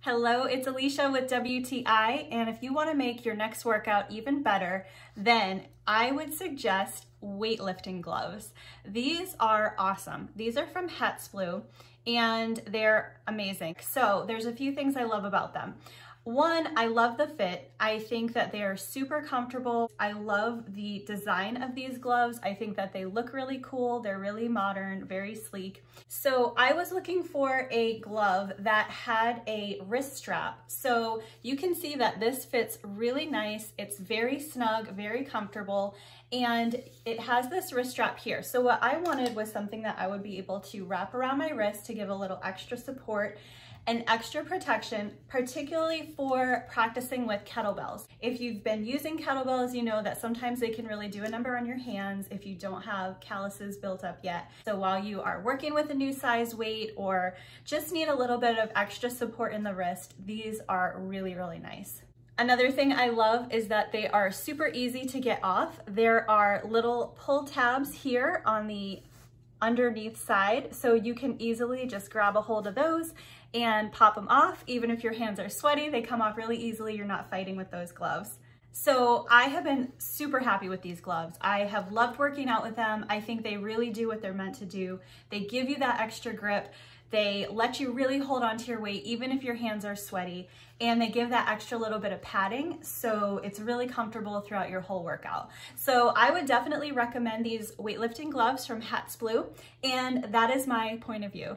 Hello, it's Alicia with WTI, and if you want to make your next workout even better, then I would suggest weightlifting gloves. These are awesome. These are from HTZPLOO, and they're amazing. So there's a few things I love about them. One, I love the fit. I think that they are super comfortable. I love the design of these gloves. I think that they look really cool. They're really modern, very sleek. So I was looking for a glove that had a wrist strap. So you can see that this fits really nice. It's very snug, very comfortable, and it has this wrist strap here. So what I wanted was something that I would be able to wrap around my wrist to give a little extra support and extra protection, particularly for practicing with kettlebells. If you've been using kettlebells, you know that sometimes they can really do a number on your hands if you don't have calluses built up yet. So while you are working with a new size weight or just need a little bit of extra support in the wrist, these are really, really nice. Another thing I love is that they are super easy to get off. There are little pull tabs here on the underneath side, so you can easily just grab a hold of those and pop them off. Even if your hands are sweaty, they come off really easily. You're not fighting with those gloves. So I have been super happy with these gloves. I have loved working out with them. I think they really do what they're meant to do. They give you that extra grip. They let you really hold on to your weight even if your hands are sweaty, and they give that extra little bit of padding, so it's really comfortable throughout your whole workout. So I would definitely recommend these weightlifting gloves from HTZPLOO, and that is my point of view.